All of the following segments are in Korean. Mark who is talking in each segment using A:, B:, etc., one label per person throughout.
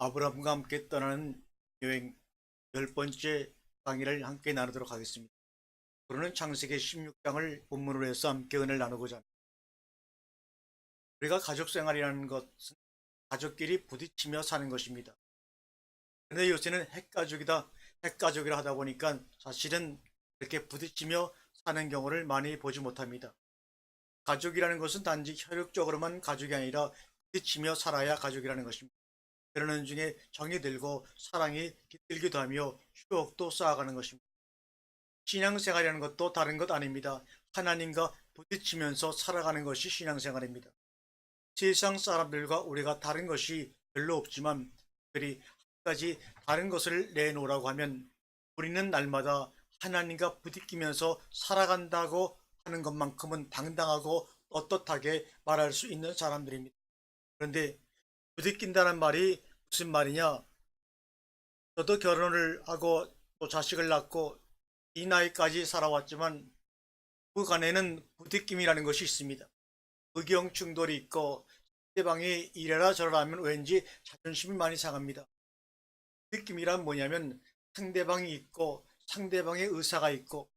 A: 아브라함과 함께 떠나는 여행 10번째 강의를 함께 나누도록 하겠습니다. 오늘은 창세기 16장을 본문으로 해서 함께 은혜를 나누고자 합니다. 우리가 가족 생활이라는 것은 가족끼리 부딪히며 사는 것입니다. 그런데 요새는 핵가족이다, 핵가족이라 하다 보니까 사실은 이렇게 부딪히며 사는 경우를 많이 보지 못합니다. 가족이라는 것은 단지 혈육적으로만 가족이 아니라 부딪히며 살아야 가족이라는 것입니다. 그러는 중에 정이 들고 사랑이 깃들기도 하며 추억도 쌓아가는 것입니다. 신앙생활이라는 것도 다른 것 아닙니다. 하나님과 부딪히면서 살아가는 것이 신앙생활입니다. 세상 사람들과 우리가 다른 것이 별로 없지만 특별히 한 가지 다른 것을 내놓으라고 하면 우리는 날마다 하나님과 부딪히면서 살아간다고 하는 것만큼은 당당하고 떳떳하게 말할 수 있는 사람들입니다. 그런데 부딪힌다는 말이 무슨 말이냐? 저도 결혼을 하고 또 자식을 낳고 이 나이까지 살아왔지만 그간에는 부딪힘이라는 것이 있습니다. 의견 충돌이 있고 상대방이 이래라 저래라 하면 왠지 자존심이 많이 상합니다. 부딪힘이란 뭐냐면 상대방이 있고 상대방의 의사가 있고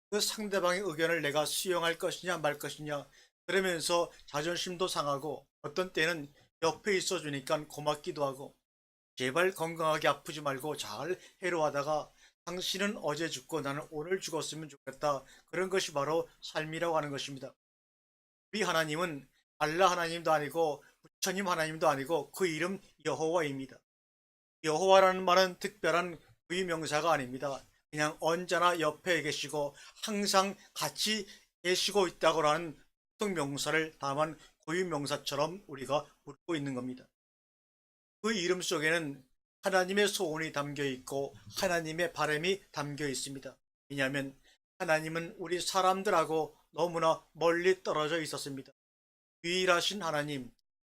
A: 그 상대방의 의견을 내가 수용할 것이냐 말 것이냐 그러면서 자존심도 상하고 어떤 때는 옆에 있어 주니까 고맙기도 하고 제발 건강하게 아프지 말고 잘 해로하다가 당신은 어제 죽고 나는 오늘 죽었으면 좋겠다. 그런 것이 바로 삶이라고 하는 것입니다. 우리 하나님은 알라 하나님도 아니고 부처님 하나님도 아니고 그 이름 여호와입니다. 여호와라는 말은 특별한 부위명사가 아닙니다. 그냥 언제나 옆에 계시고 항상 같이 계시고 있다고 하는 명사를 담은 고유명사처럼 우리가 부르고 있는 겁니다. 그 이름 속에는 하나님의 소원이 담겨 있고 하나님의 바람이 담겨 있습니다. 왜냐하면 하나님은 우리 사람들하고 너무나 멀리 떨어져 있었습니다. 유일하신 하나님,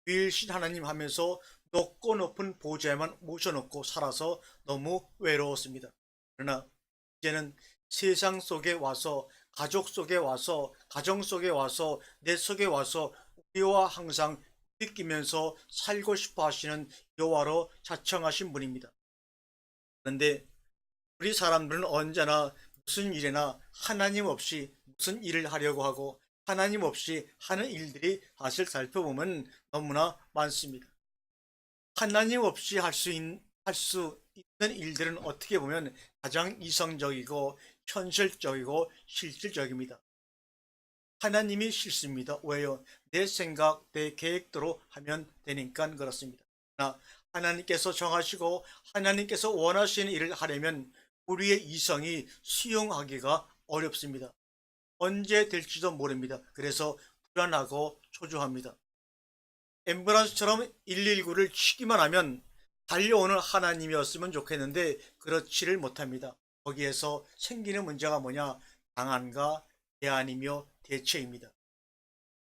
A: 유일신 하나님 하면서 높고 높은 보좌에만 모셔놓고 살아서 너무 외로웠습니다. 그러나 이제는 세상 속에 와서 가족 속에 와서 가정 속에 와서 내 속에 와서 우리와 항상 느끼면서 살고 싶어 하시는 여호와로 자청하신 분입니다. 그런데 우리 사람들은 언제나 무슨 일이나 하나님 없이 무슨 일을 하려고 하고 하나님 없이 하는 일들이 사실 살펴보면 너무나 많습니다. 하나님 없이 할 수 있는 일들은 어떻게 보면 가장 이성적이고 현실적이고 실질적입니다. 하나님이 싫습니다. 왜요? 내 생각, 내 계획대로 하면 되니까 그렇습니다. 그러나 하나님께서 정하시고 하나님께서 원하시는 일을 하려면 우리의 이성이 수용하기가 어렵습니다. 언제 될지도 모릅니다. 그래서 불안하고 초조합니다. 앰뷸런스처럼 119를 치기만 하면 달려오는 하나님이었으면 좋겠는데 그렇지를 못합니다. 거기에서 생기는 문제가 뭐냐? 방안과 대안이며 대체입니다.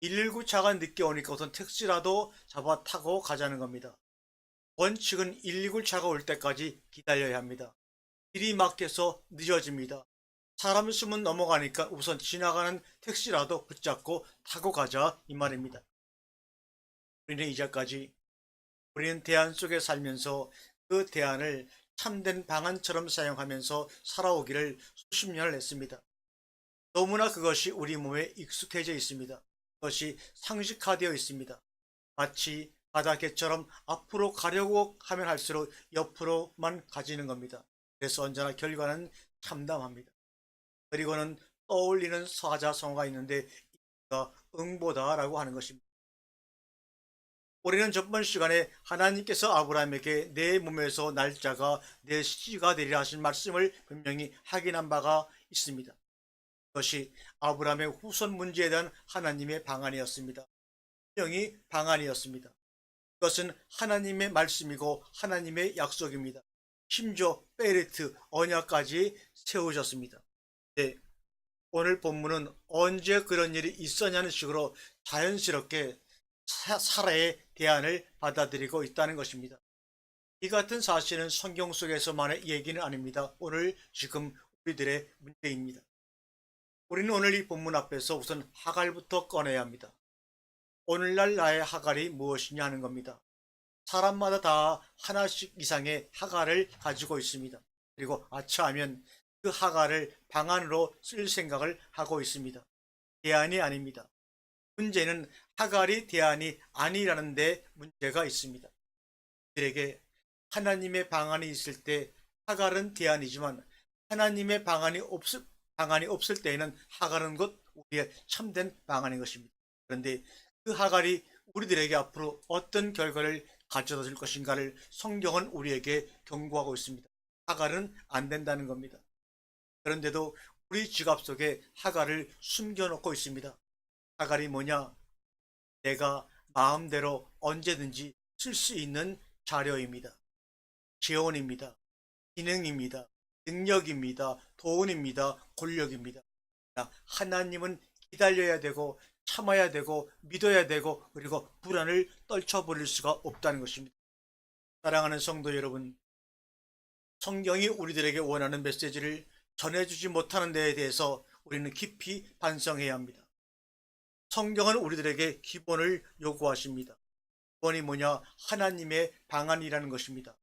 A: 119 차가 늦게 오니까 우선 택시라도 잡아 타고 가자는 겁니다. 원칙은 119 차가 올 때까지 기다려야 합니다. 길이 막혀서 늦어집니다. 사람 수문 넘어가니까 우선 지나가는 택시라도 붙잡고 타고 가자 이 말입니다. 우리는 이제까지 우리는 대안 속에 살면서 그 대안을 참된 방안처럼 사용하면서 살아오기를 수십 년을 했습니다. 너무나 그것이 우리 몸에 익숙해져 있습니다. 그것이 상식화되어 있습니다. 마치 바닷개처럼 앞으로 가려고 하면 할수록 옆으로만 가지는 겁니다. 그래서 언제나 결과는 참담합니다. 그리고는 떠올리는 사자성어가 있는데 이가 응보다라고 하는 것입니다. 우리는 저번 시간에 하나님께서 아브라함에게 내 몸에서 날짜가 내 씨가 되리라 하신 말씀을 분명히 확인한 바가 있습니다. 그것이 아브라함의 후손 문제에 대한 하나님의 방안이었습니다. 분명히 방안이었습니다. 그것은 하나님의 말씀이고 하나님의 약속입니다. 심지어 베르트 언약까지 세우셨습니다. 네, 오늘 본문은 언제 그런 일이 있었냐는 식으로 자연스럽게 사라의 대안을 받아들이고 있다는 것입니다. 이 같은 사실은 성경 속에서만의 얘기는 아닙니다. 오늘 지금 우리들의 문제입니다. 우리는 오늘 이 본문 앞에서 우선 하갈부터 꺼내야 합니다. 오늘날 나의 하갈이 무엇이냐 하는 겁니다. 사람마다 다 하나씩 이상의 하가를 가지고 있습니다. 그리고 아차하면 그 하가를 방 안으로 쓸 생각을 하고 있습니다. 대안이 아닙니다. 문제는 하갈이 대안이 아니라는 데 문제가 있습니다. 그들에게 하나님의 방안이 있을 때 하갈은 대안이지만 하나님의 방안이 없을 때에는 하갈은 곧 우리의 참된 방안인 것입니다. 그런데 그 하갈이 우리들에게 앞으로 어떤 결과를 가져다 줄 것인가를 성경은 우리에게 경고하고 있습니다. 하갈은 안 된다는 겁니다. 그런데도 우리 지갑 속에 하갈을 숨겨놓고 있습니다. 하갈이 뭐냐? 내가 마음대로 언제든지 쓸 수 있는 자료입니다. 재원입니다. 기능입니다. 능력입니다. 돈입니다. 권력입니다. 하나님은 기다려야 되고 참아야 되고 믿어야 되고 그리고 불안을 떨쳐버릴 수가 없다는 것입니다. 사랑하는 성도 여러분, 성경이 우리들에게 원하는 메시지를 전해주지 못하는 데에 대해서 우리는 깊이 반성해야 합니다. 성경은 우리들에게 기본을 요구하십니다. 기본이 뭐냐? 하나님의 방안이라는 것입니다.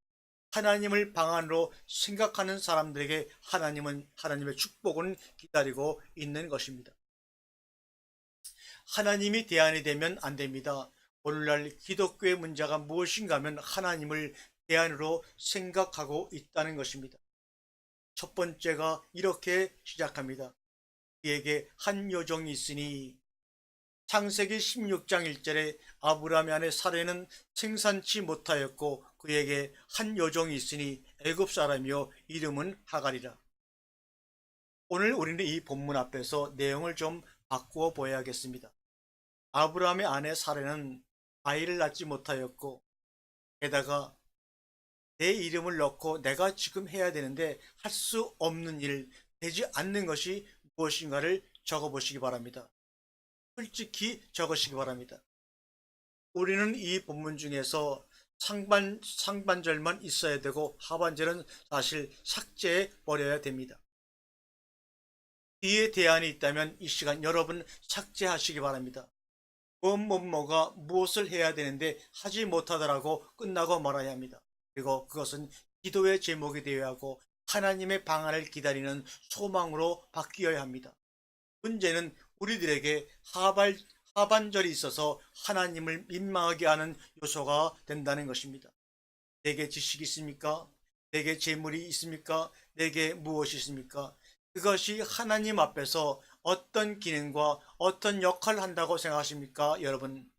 A: 하나님을 방안으로 생각하는 사람들에게 하나님의 축복은 기다리고 있는 것입니다. 하나님이 대안이 되면 안 됩니다. 오늘날 기독교의 문제가 무엇인가 하면 하나님을 대안으로 생각하고 있다는 것입니다. 첫 번째가 이렇게 시작합니다. 그에게 한 요정이 있으니 창세기 16장 1절에 아브라함의 아내 사레는 생산치 못하였고 그에게 한 여종이 있으니 애굽 사람이요 이름은 하갈이라. 오늘 우리는 이 본문 앞에서 내용을 좀 바꾸어 보아야겠습니다. 아브라함의 아내 사레는 아이를 낳지 못하였고 게다가 내 이름을 넣고 내가 지금 해야 되는데 할 수 없는 일, 되지 않는 것이 무엇인가를 적어보시기 바랍니다. 솔직히 적으시기 바랍니다. 우리는 이 본문 중에서 상반절만 있어야 되고 하반절은 사실 삭제해 버려야 됩니다. 뒤에 대안이 있다면 이 시간 여러분 삭제하시기 바랍니다. 뭐가 무엇을 해야 되는데 하지 못하더라고 끝나고 말아야 합니다. 그리고 그것은 기도의 제목이 되어야 하고 하나님의 방안을 기다리는 소망으로 바뀌어야 합니다. 문제는 우리들에게 하반절이 있어서 하나님을 민망하게 하는 요소가 된다는 것입니다. 내게 지식이 있습니까? 내게 재물이 있습니까? 내게 무엇이 있습니까? 그것이 하나님 앞에서 어떤 기능과 어떤 역할을 한다고 생각하십니까? 여러분,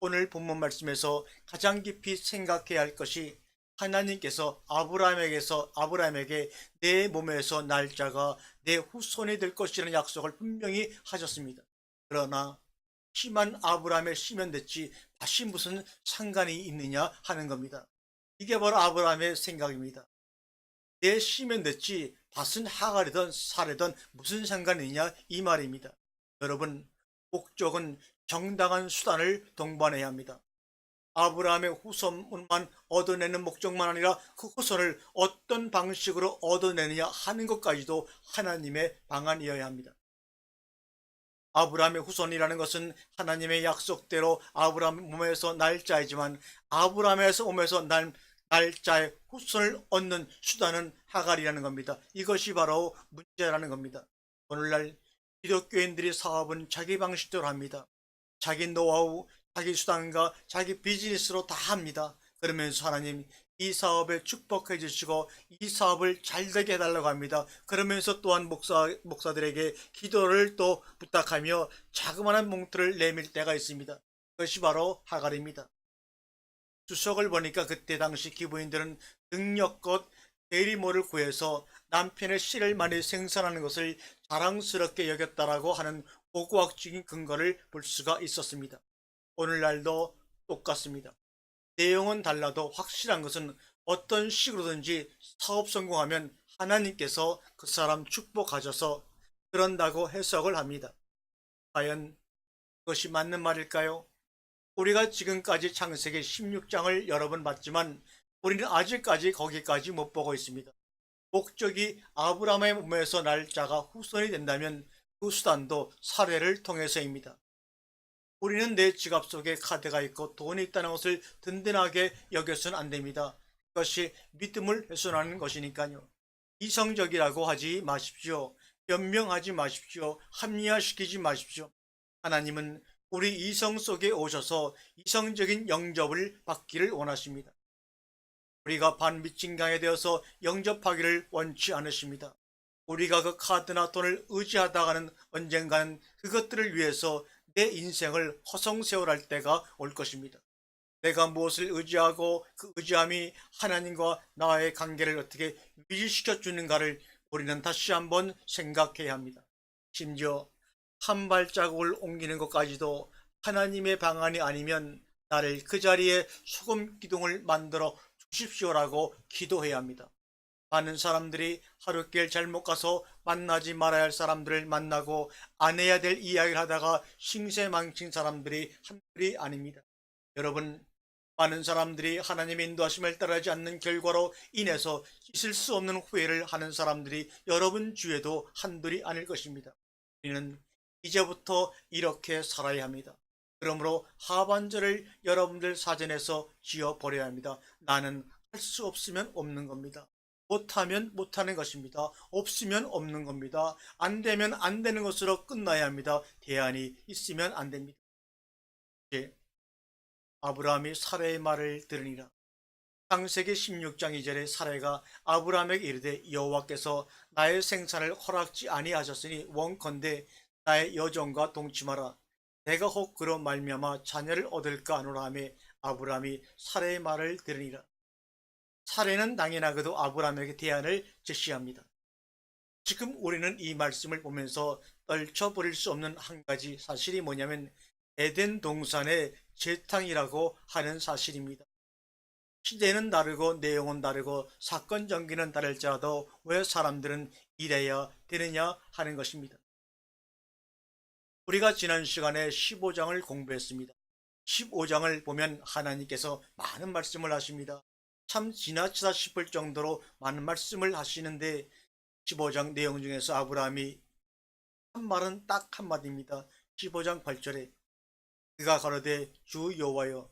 A: 오늘 본문 말씀에서 가장 깊이 생각해야 할 것이 하나님께서 아브라함에게 내 몸에서 날짜가 내 후손이 될 것이라는 약속을 분명히 하셨습니다. 그러나 심한 아브라함의 씨면 됐지 다시 무슨 상관이 있느냐 하는 겁니다. 이게 바로 아브라함의 생각입니다. 내 씨면 됐지 밭은 하갈이든 사례든 무슨 상관이 있냐 이 말입니다. 여러분, 목적은 정당한 수단을 동반해야 합니다. 아브라함의 후손만 얻어내는 목적만 아니라 그 후손을 어떤 방식으로 얻어내느냐 하는 것까지도 하나님의 방안이어야 합니다. 아브라함의 후손이라는 것은 하나님의 약속대로 아브라함 몸에서 날짜이지만 아브라함에서 몸에서 날짜의 후손을 얻는 수단은 하갈이라는 겁니다. 이것이 바로 문제라는 겁니다. 오늘날 기독교인들이 사업은 자기 방식대로 합니다. 자기 노하우, 자기 수단과 자기 비즈니스로 다 합니다. 그러면서 하나님 이 사업에 축복해 주시고 이 사업을 잘 되게 해달라고 합니다. 그러면서 또한 목사들에게 기도를 또 부탁하며 자그마한 몽투를 내밀 때가 있습니다. 그것이 바로 하갈입니다. 주석을 보니까 그때 당시 기부인들은 능력껏 대리모를 구해서 남편의 씨를 많이 생산하는 것을 자랑스럽게 여겼다라고 하는 고고학적인 근거를 볼 수가 있었습니다. 오늘날도 똑같습니다. 내용은 달라도 확실한 것은 어떤 식으로든지 사업 성공하면 하나님께서 그 사람 축복하셔서 그런다고 해석을 합니다. 과연 그것이 맞는 말일까요? 우리가 지금까지 창세기 16장을 여러 번 봤지만 우리는 아직까지 거기까지 못 보고 있습니다. 목적이 아브라함의 몸에서 날 자가 후손이 된다면 그 수단도 사례를 통해서입니다. 우리는 내 지갑 속에 카드가 있고 돈이 있다는 것을 든든하게 여겨서는 안 됩니다. 그것이 믿음을 훼손하는 것이니까요. 이성적이라고 하지 마십시오. 변명하지 마십시오. 합리화시키지 마십시오. 하나님은 우리 이성 속에 오셔서 이성적인 영접을 받기를 원하십니다. 우리가 반미친강에 되어서 영접하기를 원치 않으십니다. 우리가 그 카드나 돈을 의지하다가는 언젠가는 그것들을 위해서 내 인생을 허송세월할 때가 올 것입니다. 내가 무엇을 의지하고 그 의지함이 하나님과 나의 관계를 어떻게 유지시켜 주는가를 우리는 다시 한번 생각해야 합니다. 심지어 한 발자국을 옮기는 것까지도 하나님의 방안이 아니면 나를 그 자리에 소금 기둥을 만들어 주십시오라고 기도해야 합니다. 많은 사람들이 하루길 잘못 가서 만나지 말아야 할 사람들을 만나고 안 해야 될 이야기를 하다가 신세망친 사람들이 한둘이 아닙니다. 여러분, 많은 사람들이 하나님의 인도하심을 따르지 않는 결과로 인해서 있을 수 없는 후회를 하는 사람들이 여러분 주위에도 한둘이 아닐 것입니다. 우리는 이제부터 이렇게 살아야 합니다. 그러므로 하반절을 여러분들 사전에서 지어버려야 합니다. 나는 할 수 없으면 없는 겁니다. 못하면 못하는 것입니다. 없으면 없는 겁니다. 안 되면 안 되는 것으로 끝나야 합니다. 대안이 있으면 안 됩니다. 이제 아브라함이 사라의 말을 들으니라. 창세기 16장 2절에 사라가 아브라함에게 이르되 여호와께서 나의 생산을 허락지 아니하셨으니 원컨대 나의 여종과 동침하라. 내가 혹 그로 말미암아 자녀를 얻을까 하노라 하며 아브라함이 사라의 말을 들으니라. 사라는 당연하게도 아브라함에게 대안을 제시합니다. 지금 우리는 이 말씀을 보면서 떨쳐버릴 수 없는 한 가지 사실이 뭐냐면 에덴 동산의 재탕이라고 하는 사실입니다. 시대는 다르고 내용은 다르고 사건 전개는 다를지라도 왜 사람들은 이래야 되느냐 하는 것입니다. 우리가 지난 시간에 15장을 공부했습니다. 15장을 보면 하나님께서 많은 말씀을 하십니다. 참 지나치다 싶을 정도로 많은 말씀을 하시는데 15장 내용 중에서 아브라함이 한 말은 딱 한마디입니다. 15장 8절에 그가 가로되 주 여호와여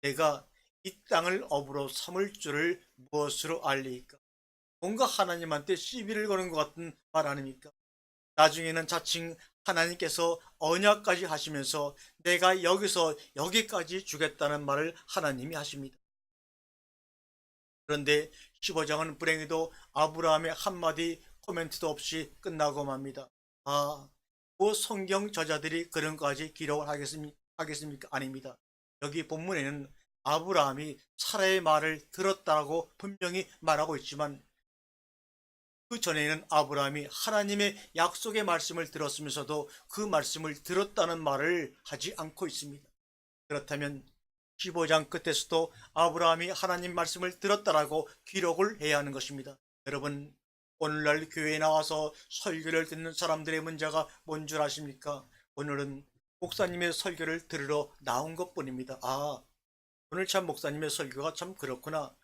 A: 내가 이 땅을 업으로 삼을 줄을 무엇으로 알리이까. 뭔가 하나님한테 시비를 거는 것 같은 말 아닙니까? 나중에는 자칭 하나님께서 언약까지 하시면서 내가 여기서 여기까지 주겠다는 말을 하나님이 하십니다. 그런데 15장은 불행히도 아브라함의 한마디 코멘트도 없이 끝나고 맙니다. 그 성경 저자들이 그런 것까지 기록을 하겠습니까? 아닙니다. 여기 본문에는 아브라함이 사라의 말을 들었다고 분명히 말하고 있지만 그 전에는 아브라함이 하나님의 약속의 말씀을 들었으면서도 그 말씀을 들었다는 말을 하지 않고 있습니다. 그렇다면 15장 끝에서도 아브라함이 하나님 말씀을 들었다라고 기록을 해야 하는 것입니다. 여러분, 오늘날 교회에 나와서 설교를 듣는 사람들의 문제가 뭔 줄 아십니까? 오늘은 목사님의 설교를 들으러 나온 것뿐입니다. 오늘 참 목사님의 설교가 참 그렇구나.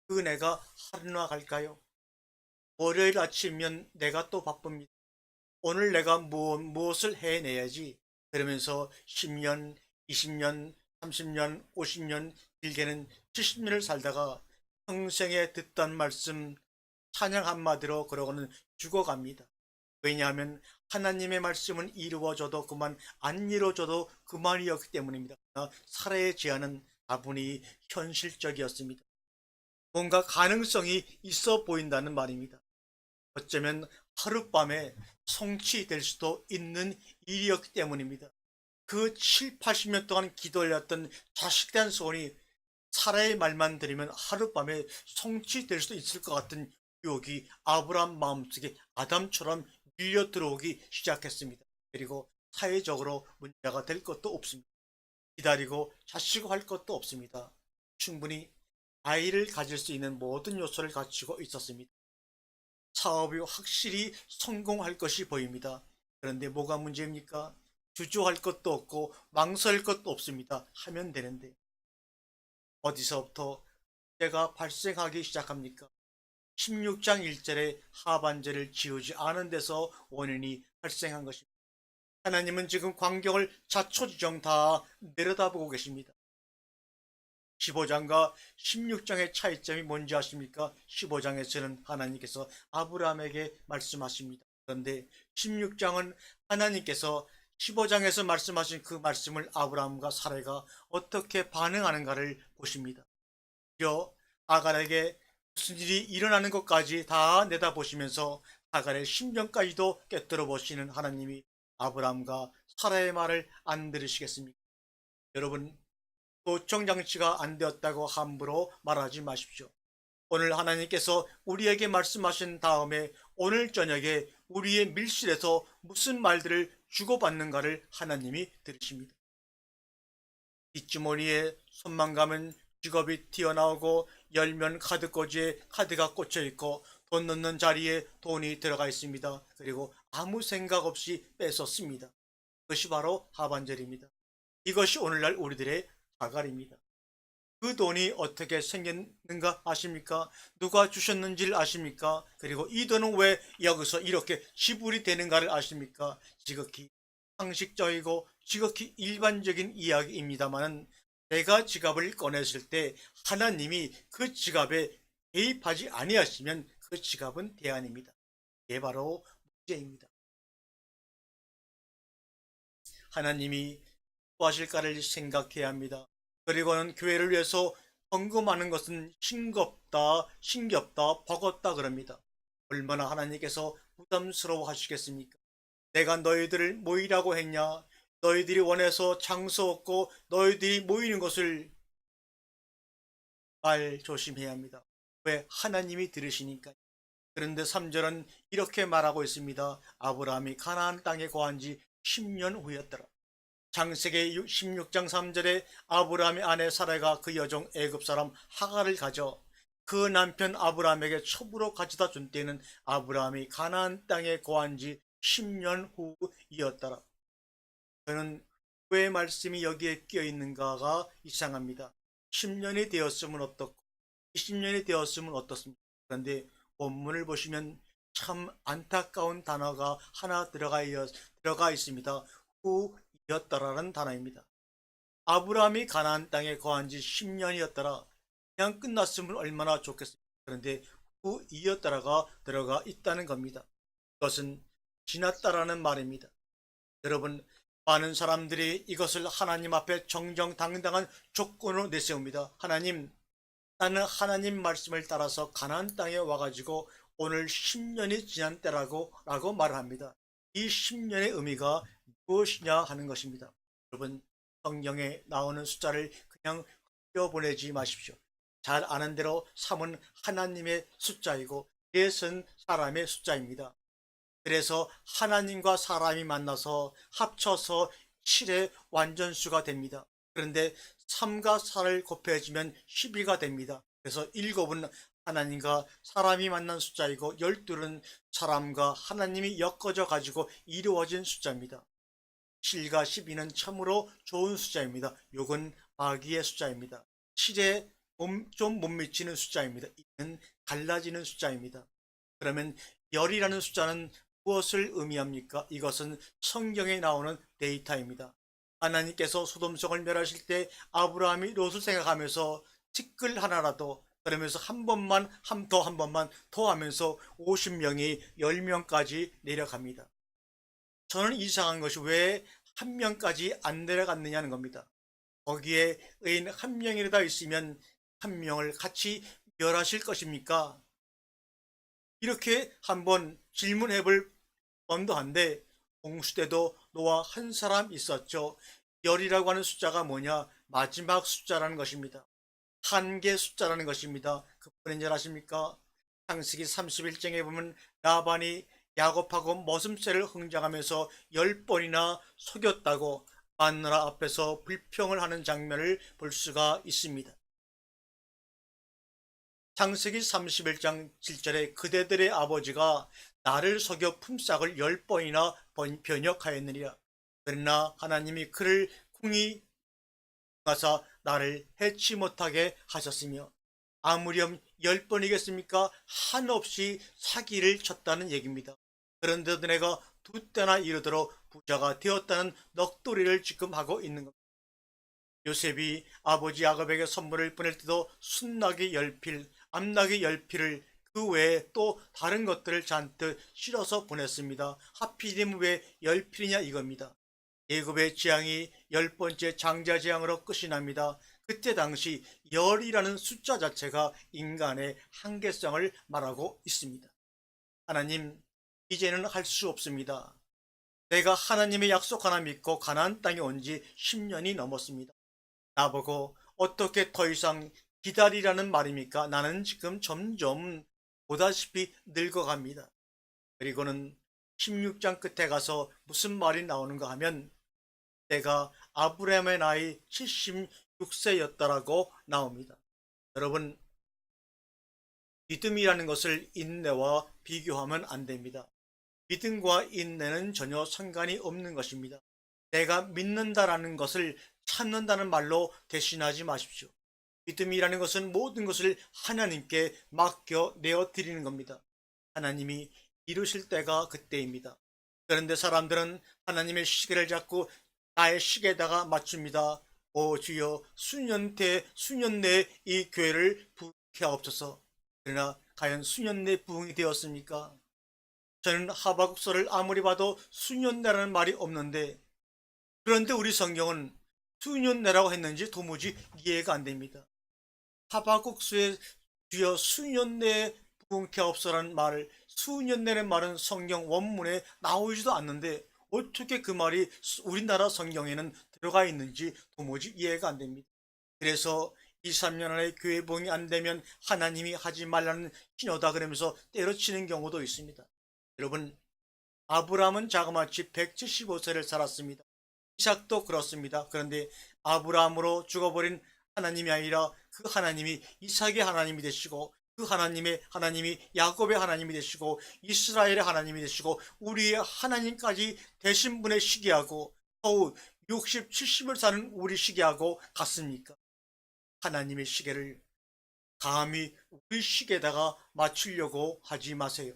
A: 그 은혜가 하루나 갈까요? 월요일 아침이면 내가 또 바쁩니다. 오늘 내가 무엇을 해내야지. 그러면서 10년, 20년, 30년, 50년, 길게는 70년을 살다가 평생에 듣던 말씀 찬양 한마디로 그러고는 죽어갑니다. 왜냐하면 하나님의 말씀은 이루어져도 그만, 안 이루어져도 그만이었기 때문입니다. 사라의 제안은 다분히 현실적이었습니다. 뭔가 가능성이 있어 보인다는 말입니다. 어쩌면 하룻밤에 성취될 수도 있는 일이었기 때문입니다. 그 7, 80년 동안 기도했던 자식에 대한 소원이 사라의 말만 들으면 하룻밤에 성취될 수도 있을 것 같은 유혹이 아브라함 마음속에 아담처럼 밀려 들어오기 시작했습니다. 그리고 사회적으로 문제가 될 것도 없습니다. 기다리고 자식할 것도 없습니다. 충분히 아이를 가질 수 있는 모든 요소를 갖추고 있었습니다. 사업이 확실히 성공할 것이 보입니다. 그런데 뭐가 문제입니까? 주저할 것도 없고 망설일 것도 없습니다. 하면 되는데 어디서부터 문제가 발생하기 시작합니까? 16장 1절에 하반절을 지우지 않은 데서 원인이 발생한 것입니다. 하나님은 지금 광경을 자초지종 다 내려다보고 계십니다. 15장과 16장의 차이점이 뭔지 아십니까? 15장에서는 하나님께서 아브라함에게 말씀하십니다. 그런데 16장은 하나님께서 15장에서 말씀하신 그 말씀을 아브라함과 사라가 어떻게 반응하는가를 보십니다. 아갈에게 무슨 일이 일어나는 것까지 다 내다보시면서 아갈의 심정까지도 꿰뚫어 보시는 하나님이 아브라함과 사라의 말을 안 들으시겠습니까? 여러분, 도청장치가 안 되었다고 함부로 말하지 마십시오. 오늘 하나님께서 우리에게 말씀하신 다음에 오늘 저녁에 우리의 밀실에서 무슨 말들을 주고받는가를 하나님이 들으십니다. 뒷주머니에 손만 가면 직업이 튀어나오고 열면 카드꽂이에 카드가 꽂혀있고 돈 넣는 자리에 돈이 들어가 있습니다. 그리고 아무 생각 없이 뺏었습니다. 그것이 바로 하반절입니다. 이것이 오늘날 우리들의 자갈입니다. 그 돈이 어떻게 생겼는가 아십니까? 누가 주셨는지를 아십니까? 그리고 이 돈은 왜 여기서 이렇게 지불이 되는가를 아십니까? 지극히 상식적이고 지극히 일반적인 이야기입니다만 내가 지갑을 꺼냈을 때 하나님이 그 지갑에 개입하지 아니하시면 그 지갑은 대안입니다. 이게 바로 문제입니다. 하나님이 구하실까를 생각해야 합니다. 그리고는 교회를 위해서 헌금하는 것은 싱겁다, 버겁다 그럽니다. 얼마나 하나님께서 부담스러워 하시겠습니까? 내가 너희들을 모이라고 했냐? 너희들이 원해서 장소 없고 너희들이 모이는 것을 말 조심해야 합니다. 왜? 하나님이 들으시니까. 그런데 3절은 이렇게 말하고 있습니다. 아브라함이 가나안 땅에 거한 지 10년 후였더라. 창세기 16장 3절에 아브라함의 아내 사라가 그 여종 애굽 사람 하갈을 가져 그 남편 아브라함에게 첩으로 가져다 준 때는 아브라함이 가나안 땅에 거한 지 10년 후이었더라. 저는 왜 말씀이 여기에 끼어 있는가가 이상합니다. 10년이 되었으면 어떻고 20년이 되었으면 어떻습니까? 그런데 본문을 보시면 참 안타까운 단어가 하나 들어가 있습니다. 후이었더라는 단어입니다. 아브라함이 가나안 땅에 거한 지 10년이었더라. 그냥 끝났으면 얼마나 좋겠습니까? 그런데 후이었더라가 들어가 있다는 겁니다. 그것은 지났다라는 말입니다. 여러분, 많은 사람들이 이것을 하나님 앞에 정정당당한 조건으로 내세웁니다. 하나님, 나는 하나님 말씀을 따라서 가나안 땅에 와가지고 오늘 10년이 지난 때라고 말합니다. 이 10년의 의미가 무엇이냐 하는 것입니다. 여러분, 성경에 나오는 숫자를 그냥 흘려보내지 마십시오. 잘 아는 대로 3은 하나님의 숫자이고 4은 사람의 숫자입니다. 그래서 하나님과 사람이 만나서 합쳐서 7의 완전수가 됩니다. 그런데 3과 4를 곱해주면 12가 됩니다. 그래서 7은 하나님과 사람이 만난 숫자이고 12는 사람과 하나님이 엮어져 가지고 이루어진 숫자입니다. 7과 12는 참으로 좋은 숫자입니다. 6은 마귀의 숫자입니다. 7에 좀 못 미치는 숫자입니다. 2는 갈라지는 숫자입니다. 그러면 열이라는 숫자는 무엇을 의미합니까? 이것은 성경에 나오는 데이터입니다. 하나님께서 소돔성을 멸하실 때 아브라함이 롯을 생각하면서 티끌 하나라도 그러면서 한 번만 더 하면서 50명이 10명까지 내려갑니다. 저는 이상한 것이 왜 한 명까지 안 내려갔느냐는 겁니다. 거기에 의인 한 명이라도 있으면 한 명을 같이 멸하실 것입니까? 이렇게 한번 질문해 볼 뻔도 한데 홍수 때도 노아 한 사람 있었죠. 열이라고 하는 숫자가 뭐냐? 마지막 숫자라는 것입니다. 한계 숫자라는 것입니다. 그뿐인 줄 아십니까? 창세기 31장에 보면 라반이 야곱하고 머슴새를 흥정하면서 10번이나 속였다고 마누라 앞에서 불평을 하는 장면을 볼 수가 있습니다. 창세기 31장 7절에 그대들의 아버지가 나를 속여 품삯을 10번이나 변역하였느니라. 그러나 하나님이 그를 궁히 가사 나를 해치 못하게 하셨으며 아무렴 10번이겠습니까? 한없이 사기를 쳤다는 얘기입니다. 그런데도 내가 두 때나 이르도록 부자가 되었다는 넋두리를 지금 하고 있는 겁니다. 요셉이 아버지 야곱에게 선물을 보낼 때도 순나기 10필, 암나기 10필을 그 외에 또 다른 것들을 잔뜩 실어서 보냈습니다. 하필이면 왜 10필이냐 이겁니다. 애굽의 재앙이 10번째 장자 재앙으로 끝이 납니다. 그때 당시 열이라는 숫자 자체가 인간의 한계성을 말하고 있습니다. 하나님, 이제는 할 수 없습니다. 내가 하나님의 약속 하나 믿고 가나안 땅에 온 지 10년이 넘었습니다. 나보고 어떻게 더 이상 기다리라는 말입니까? 나는 지금 점점 보다시피 늙어갑니다. 그리고는 16장 끝에 가서 무슨 말이 나오는가 하면 내가 아브라함의 나이 76세였다라고 나옵니다. 여러분, 믿음이라는 것을 인내와 비교하면 안 됩니다. 믿음과 인내는 전혀 상관이 없는 것입니다. 내가 믿는다라는 것을 찾는다는 말로 대신하지 마십시오. 믿음이라는 것은 모든 것을 하나님께 맡겨 내어 드리는 겁니다. 하나님이 이루실 때가 그때입니다. 그런데 사람들은 하나님의 시계를 잡고 나의 시계에다가 맞춥니다. 오 주여, 수년 내에 이 교회를 부흥케 하옵소서. 그러나 과연 수년 내 부흥이 되었습니까? 저는 하박국서를 아무리 봐도 수년 내라는 말이 없는데, 그런데 우리 성경은 수년 내라고 했는지 도무지 이해가 안 됩니다. 하박국서에 주여 수년 내에 부흥케 하옵소서라는 말을, 수년 내라는 말은 성경 원문에 나오지도 않는데 어떻게 그 말이 우리나라 성경에는 들어가 있는지 도무지 이해가 안 됩니다. 그래서 2, 3년 안에 교회 부흥이 안 되면 하나님이 하지 말라는 신호다 그러면서 때려치는 경우도 있습니다. 여러분, 아브라함은 자그마치 175세를 살았습니다. 이삭도 그렇습니다. 그런데 아브라함으로 죽어버린 하나님이 아니라 그 하나님이 이삭의 하나님이 되시고, 그 하나님이 야곱의 하나님이 되시고 이스라엘의 하나님이 되시고 우리의 하나님까지 되신 분의 시기하고 더욱 60, 70을 사는 우리 시기하고 같습니까? 하나님의 시계를 감히 우리 시계에다가 맞추려고 하지 마세요.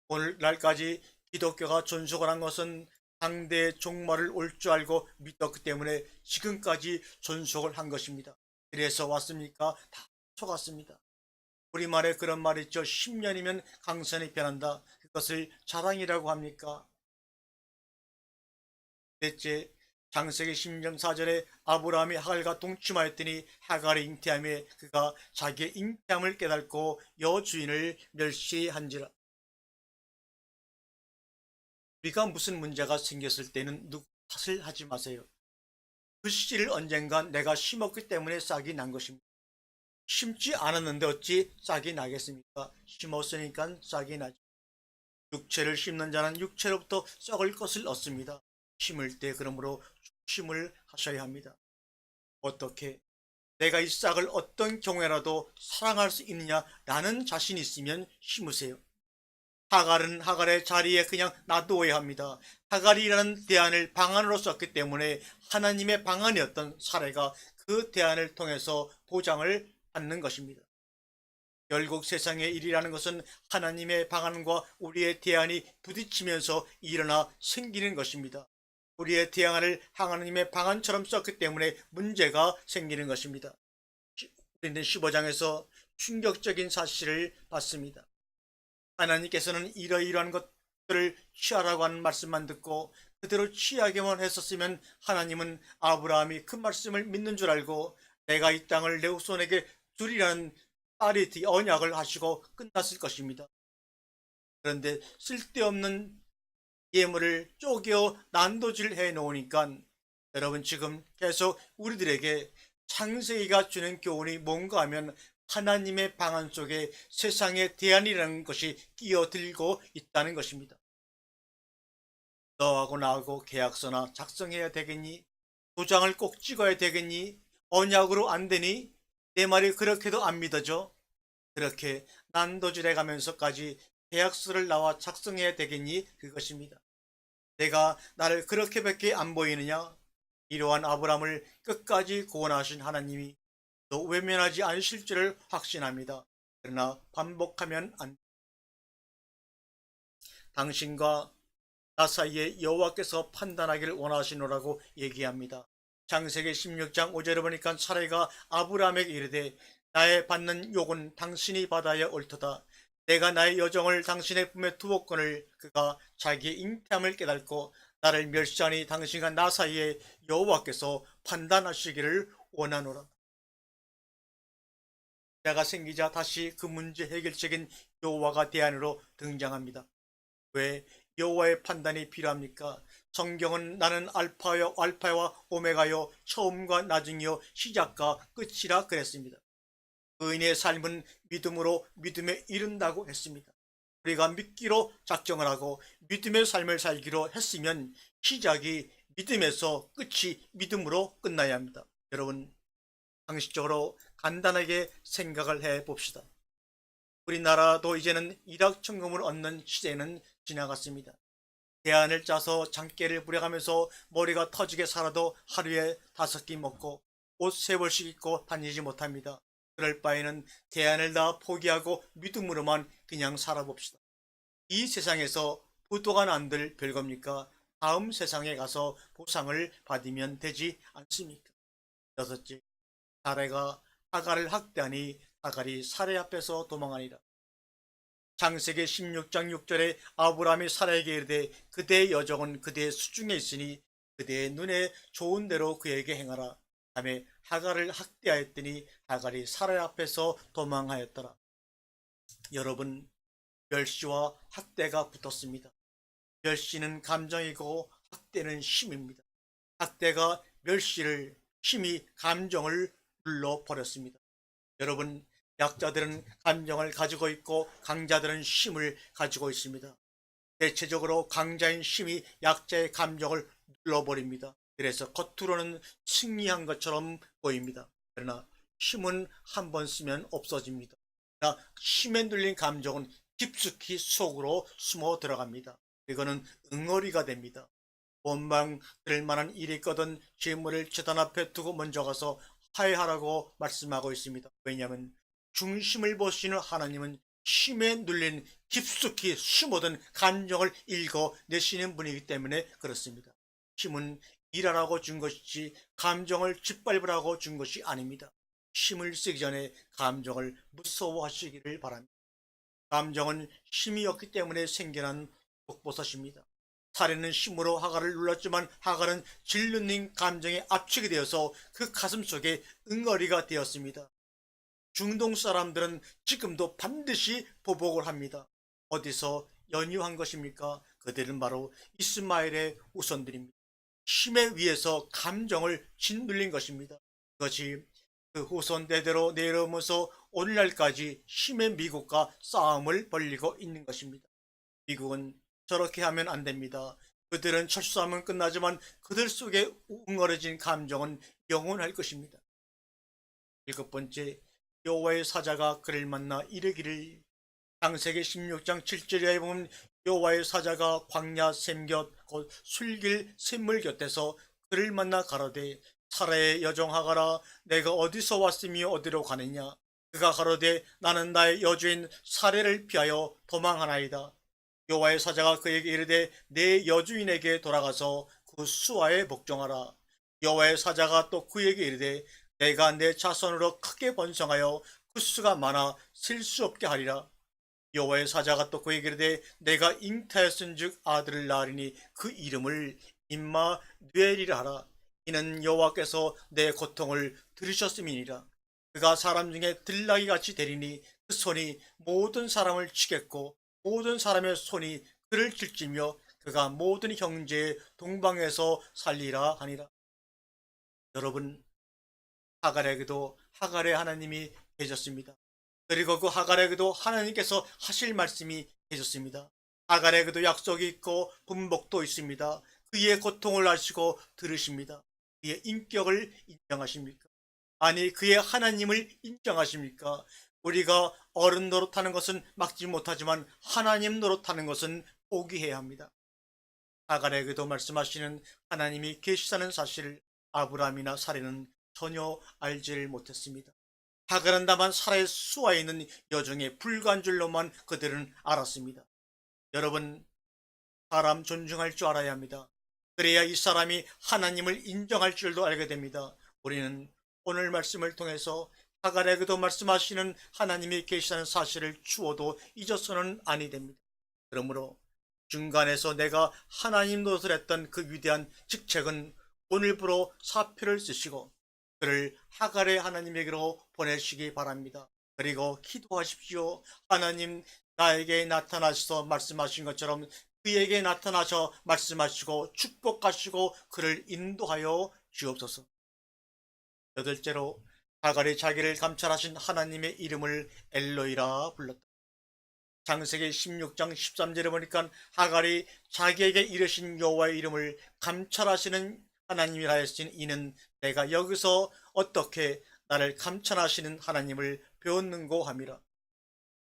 A: 오늘날까지 기독교가 존속을 한 것은 당대의 종말을 올 줄 알고 믿었기 때문에 지금까지 존속을 한 것입니다. 그래서 왔습니까? 다 속았습니다. 우리말에 그런 말이 있죠. 10년이면 강산이 변한다. 그것을 자랑이라고 합니까? 넷째, 창세기 10장 4절에 아브라함이 하갈과 동침하였더니 하갈이 잉태함에 그가 자기의 잉태함을 깨닫고 여주인을 멸시한지라. 우리가 무슨 문제가 생겼을 때는 누구 탓을 하지 마세요. 그 씨를 언젠간 내가 심었기 때문에 싹이 난 것입니다. 심지 않았는데 어찌 싹이 나겠습니까? 심었으니까 싹이 나죠. 육체를 심는 자는 육체로부터 썩을 것을 얻습니다. 심을 때 그러므로 조심을 하셔야 합니다. 어떻게 내가 이 싹을 어떤 경우에라도 사랑할 수 있느냐라는 자신이 있으면 심으세요. 하갈은 하갈의 자리에 그냥 놔두어야 합니다. 하갈이라는 대안을 방안으로 썼기 때문에 하나님의 방안이었던 사례가 그 대안을 통해서 보장을 받는 것입니다. 결국 세상의 일이라는 것은 하나님의 방안과 우리의 대안이 부딪히면서 일어나 생기는 것입니다. 우리의 대안을 하나님의 방안처럼 썼기 때문에 문제가 생기는 것입니다. 우리는 15장에서 충격적인 사실을 봤습니다. 하나님께서는 이러이러한 것들을 취하라고 하는 말씀만 듣고 그대로 취하게만 했었으면 하나님은 아브라함이 그 말씀을 믿는 줄 알고 내가 이 땅을 내 후손에게 주리라는 파리티 언약을 하시고 끝났을 것입니다. 그런데 쓸데없는 예물을 쪼개어 난도질 해 놓으니까 여러분 지금 계속 우리들에게 창세기가 주는 교훈이 뭔가 하면 하나님의 방안 속에 세상의 대안이라는 것이 끼어들고 있다는 것입니다. 너하고 나하고 계약서나 작성해야 되겠니? 도장을 꼭 찍어야 되겠니? 언약으로 안 되니? 내 말이 그렇게도 안 믿어져? 그렇게 난도질해 가면서까지 계약서를 나와 작성해야 되겠니? 그것입니다. 내가 나를 그렇게밖에 안 보이느냐? 이러한 아브라함을 끝까지 구원하신 하나님이 또 외면하지 않으실 줄을 확신합니다. 그러나 반복하면 안 됩니다. 당신과 나 사이에 여호와께서 판단하기를 원하시노라고 얘기합니다. 창세기 16장 5절에 보니까 사라가 아브라함에게 이르되 나의 받는 욕은 당신이 받아야 옳도다. 내가 나의 여정을 당신의 품에 두었거늘 그가 자기의 잉태함을 깨닫고 나를 멸시하니 당신과 나 사이에 여호와께서 판단하시기를 원하노라. 때가 생기자 다시 그 문제 해결책인 여호와가 대안으로 등장합니다. 왜 여호와의 판단이 필요합니까? 성경은 나는 알파와 오메가요 처음과 나중이요 시작과 끝이라 그랬습니다. 의인의 삶은 믿음으로 믿음에 이른다고 했습니다. 우리가 믿기로 작정을 하고 믿음의 삶을 살기로 했으면 시작이 믿음에서 끝이 믿음으로 끝나야 합니다. 여러분, 상식적으로 간단하게 생각을 해 봅시다. 우리나라도 이제는 일확천금을 얻는 시대는 지나갔습니다. 대안을 짜서 장깨를 부려가면서 머리가 터지게 살아도 하루에 5끼 먹고 옷 3벌씩 입고 다니지 못합니다. 그럴 바에는 대안을 다 포기하고 믿음으로만 그냥 살아봅시다. 이 세상에서 부도가 난들 별겁니까? 다음 세상에 가서 보상을 받으면 되지 않습니까? 여섯째, 사레가 하갈을 학대하니 하갈이 사레 앞에서 도망하니라. 창세기 16장 6절에 아브라함이 사라에게 이르되 그대의 여정은 그대의 수중에 있으니 그대의 눈에 좋은 대로 그에게 행하라. 다음에 하갈을 학대하였더니 하갈이 사라 앞에서 도망하였더라. 여러분, 멸시와 학대가 붙었습니다. 멸시는 감정이고 학대는 힘입니다. 학대가 멸시를, 힘이 감정을 눌러버렸습니다. 여러분, 약자들은 감정을 가지고 있고 강자들은 힘을 가지고 있습니다. 대체적으로 강자인 힘이 약자의 감정을 눌러버립니다. 그래서 겉으로는 승리한 것처럼 보입니다. 그러나 힘은 한 번 쓰면 없어집니다. 그러나 힘에 눌린 감정은 깊숙이 속으로 숨어 들어갑니다. 이거는 응어리가 됩니다. 원망 들을 만한 일이 있거든 재물을 제단 앞에 두고 먼저 가서 화해하라고 말씀하고 있습니다. 왜냐하면 중심을 보시는 하나님은 힘에 눌린 깊숙이 숨어든 감정을 읽어내시는 분이기 때문에 그렇습니다. 힘은 일하라고 준 것이지 감정을 짓밟으라고 준 것이 아닙니다. 힘을 쓰기 전에 감정을 무서워하시기를 바랍니다. 감정은 힘이 없기 때문에 생겨난 독버섯입니다. 사례는 힘으로 하갈을 눌렀지만 하갈은 질르는 감정에 압축이 되어서 그 가슴 속에 응어리가 되었습니다. 중동 사람들은 지금도 반드시 보복을 합니다. 어디서 연유한 것입니까? 그들은 바로 이스마엘의 후손들입니다. 힘에 의해서 감정을 짓눌린 것입니다. 그것이 그 후손대대로 내려오면서 오늘날까지 힘의 미국과 싸움을 벌이고 있는 것입니다. 미국은 저렇게 하면 안 됩니다. 그들은 철수하면 끝나지만 그들 속에 웅얼해진 감정은 영원할 것입니다. 7번째, 여호와의 사자가 그를 만나 이르기를. 창세기 16장 7절에 보면 여호와의 사자가 광야 샘곁 곧 술길 샘물 곁에서 그를 만나 가로되 사라의 여종 하갈아 내가 어디서 왔으며 어디로 가느냐. 그가 가로되 나는 나의 여주인 사레를 피하여 도망하나이다. 여호와의 사자가 그에게 이르되 내 여주인에게 돌아가서 그 수하에 복종하라. 여호와의 사자가 또 그에게 이르되 내가 내 자손으로 크게 번성하여 그 수가 많아 셀 수 없게 하리라. 여호와의 사자가 또 그에게 이르되 내가 잉태하였은즉 아들을 낳으리니 그 이름을 임마누엘이라 하라. 이는 여호와께서 내 고통을 들으셨음이니라. 그가 사람 중에 들나귀 같이 되리니 그 손이 모든 사람을 치겠고 모든 사람의 손이 그를 찔지며 그가 모든 형제의 동방에서 살리라 하니라. 여러분, 하갈에게도 하갈의 하나님이 계셨습니다. 그리고 그 하갈에게도 하나님께서 하실 말씀이 계셨습니다. 하갈에게도 약속이 있고 분복도 있습니다. 그의 고통을 아시고 들으십니다. 그의 인격을 인정하십니까? 아니, 그의 하나님을 인정하십니까? 우리가 어른 노릇하는 것은 막지 못하지만 하나님 노릇하는 것은 포기해야 합니다. 하갈에게도 말씀하시는 하나님이 계시다는 사실을 아브라함이나 사레는 전혀 알지를 못했습니다. 하갈은 다만 사라의 수하에 있는 여종의 불간 줄로만 그들은 알았습니다. 여러분, 사람 존중할 줄 알아야 합니다. 그래야 이 사람이 하나님을 인정할 줄도 알게 됩니다. 우리는 오늘 말씀을 통해서 하갈에게도 말씀하시는 하나님이 계시다는 사실을 추워도 잊어서는 아니 됩니다. 그러므로 중간에서 내가 하나님 노릇을 했던 그 위대한 직책은 오늘부로 사표를 쓰시고 그를 하갈의 하나님에게로 보내시기 바랍니다. 그리고 기도하십시오. 하나님, 나에게 나타나셔서 말씀하신 것처럼 그에게 나타나셔 말씀하시고 축복하시고 그를 인도하여 주옵소서. 여덟째로 하갈이 자기를 감찰하신 하나님의 이름을 엘로이라 불렀다. 창세기 16장 13절에 보니까 하갈이 자기에게 이르신 여호와의 이름을 감찰하시는 하나님이라 했으니 이는 내가 여기서 어떻게 나를 감찰하시는 하나님을 배웠는고 함이라.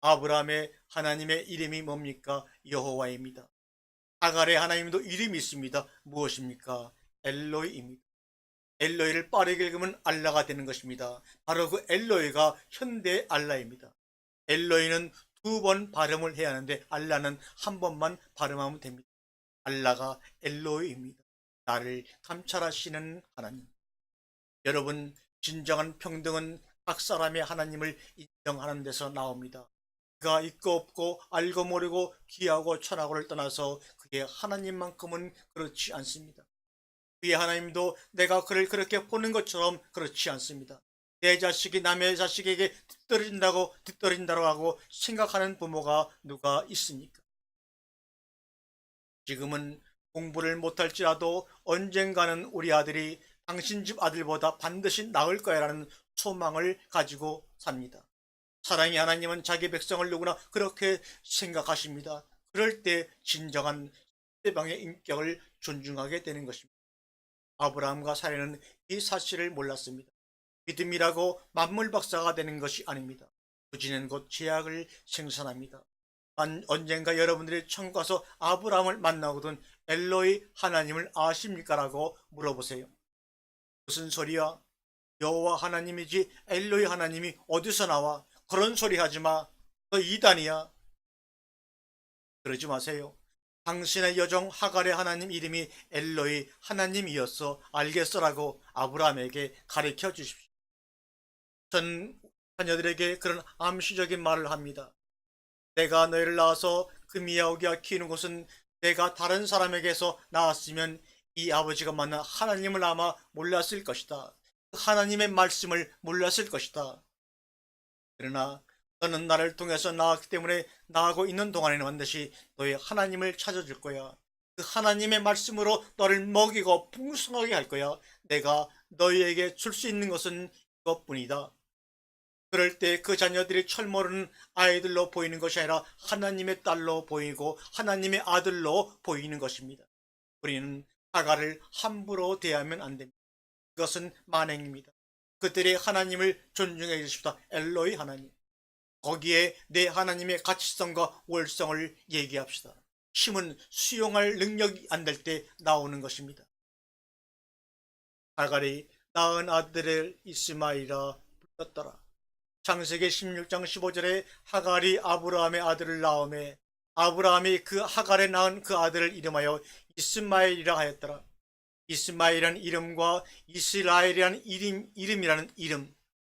A: 아브라함의 하나님의 이름이 뭡니까? 여호와입니다. 하갈의 하나님도 이름이 있습니다. 무엇입니까? 엘로이입니다. 엘로이를 빠르게 읽으면 알라가 되는 것입니다. 바로 그 엘로이가 현대 알라입니다. 엘로이는 2번 발음을 해야 하는데 알라는 한 번만 발음하면 됩니다. 알라가 엘로이입니다. 나를 감찰하시는 하나님. 여러분, 진정한 평등은 각 사람의 하나님을 인정하는 데서 나옵니다. 그가 있고 없고 알고 모르고 귀하고 천하고를 떠나서 그의 하나님만큼은 그렇지 않습니다. 그의 하나님도 내가 그를 그렇게 보는 것처럼 그렇지 않습니다. 내 자식이 남의 자식에게 뒤떨어진다고 하고 생각하는 부모가 누가 있습니까? 지금은 공부를 못할지라도 언젠가는 우리 아들이 당신 집 아들보다 반드시 나을 거야 라는 소망을 가지고 삽니다. 사랑의 하나님은 자기 백성을 누구나 그렇게 생각하십니다. 그럴 때 진정한 상대방의 인격을 존중하게 되는 것입니다. 아브라함과 사례는 이 사실을 몰랐습니다. 믿음이라고 만물 박사가 되는 것이 아닙니다. 부지는 곧 죄악을 생산합니다. 언젠가 여러분들이 천국 가서 아브라함을 만나거든 엘로이 하나님을 아십니까? 라고 물어보세요. 무슨 소리야? 여호와 하나님이지 엘로이 하나님이 어디서 나와? 그런 소리 하지마. 너 이단이야. 그러지 마세요. 당신의 여종 하갈의 하나님 이름이 엘로이 하나님이었어. 알겠어라고 아브라함에게 가르쳐 주십시오. 전 자녀들에게 그런 암시적인 말을 합니다. 내가 너희를 낳아서 금이야오기야 키우는 것은 내가 다른 사람에게서 낳았으면 이 아버지가 만난 하나님을 아마 몰랐을 것이다. 하나님의 말씀을 몰랐을 것이다. 그러나 너는 나를 통해서 나왔기 때문에 나하고 있는 동안에는 반드시 너의 하나님을 찾아줄 거야. 그 하나님의 말씀으로 너를 먹이고 풍성하게 할 거야. 내가 너희에게 줄 수 있는 것은 이것뿐이다. 그럴 때 그 자녀들이 철모르는 아이들로 보이는 것이 아니라 하나님의 딸로 보이고 하나님의 아들로 보이는 것입니다. 우리는 하갈을 함부로 대하면 안 됩니다. 그것은 만행입니다. 그들의 하나님을 존중해 주십시오. 엘로이 하나님. 거기에 내 하나님의 가치성과 월성을 얘기합시다. 힘은 수용할 능력이 안 될 때 나오는 것입니다. 하갈이 낳은 아들을 이스마엘이라 불렀더라. 창세기 16장 15절에 하갈이 아브라함의 아들을 낳음에 아브라함이 그 하갈에 낳은 그 아들을 이름하여 이스마엘이라 하였더라. 이스마엘이라는 이름과 이스라엘이라는 이름이라는 이름,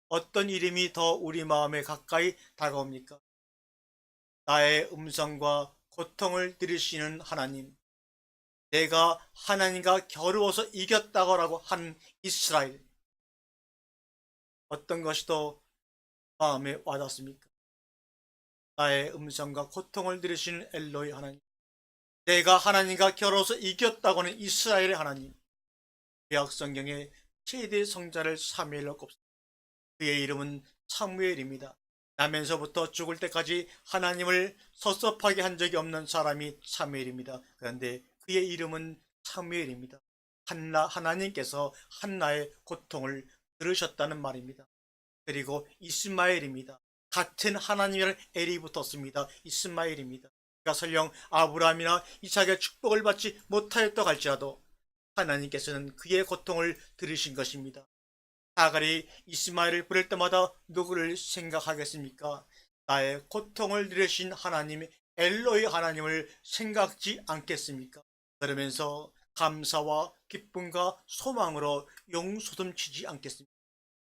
A: 어떤 이름이 더 우리 마음에 가까이 다가옵니까? 나의 음성과 고통을 들으시는 하나님, 내가 하나님과 겨루어서 이겼다고라고 한 이스라엘, 어떤 것이 더 마음에 와닿습니까? 나의 음성과 고통을 들으시는 엘로이 하나님, 내가 하나님과 겨루어서 이겼다고는 이스라엘의 하나님. 구약 성경의 최대 성자를 사무엘로 꼽습니다. 그의 이름은 사무엘입니다. 나면서부터 죽을 때까지 하나님을 섭섭하게 한 적이 없는 사람이 사무엘입니다. 그런데 그의 이름은 사무엘입니다. 하나님께서 한나의 고통을 들으셨다는 말입니다. 그리고 이스마엘입니다. 같은 하나님이라는 엘이 붙었습니다. 이스마엘입니다. 그러니까 설령 아브라함이나 이삭의 축복을 받지 못하였다고 할지라도 하나님께서는 그의 고통을 들으신 것입니다. 하갈이 이스마엘을 부를 때마다 누구를 생각하겠습니까? 나의 고통을 들으신 하나님 엘로이 하나님을 생각지 않겠습니까? 그러면서 감사와 기쁨과 소망으로 용솟음치지 않겠습니까?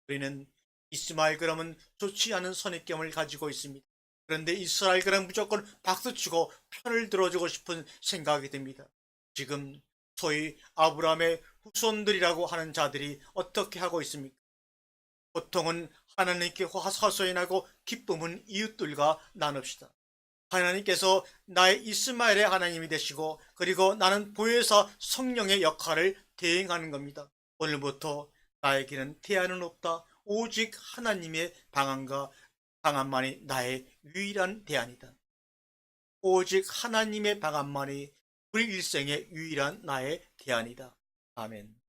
A: 우리는 이스마엘 그럼은 좋지 않은 선입견을 가지고 있습니다. 그런데 이스라엘 그럼 무조건 박수치고 편을 들어주고 싶은 생각이 듭니다. 지금 소위 아브라함의 후손들이라고 하는 자들이 어떻게 하고 있습니까? 고통은 하나님께 하소연하고 기쁨은 이웃들과 나눕시다. 하나님께서 나의 이스마엘의 하나님이 되시고 그리고 나는 보혜사 성령의 역할을 대행하는 겁니다. 오늘부터 나에게는 대안은 없다. 오직 하나님의 방안만이 나의 유일한 대안이다. 오직 하나님의 방안만이 우리 일생의 유일한 나의 대안이다. 아멘.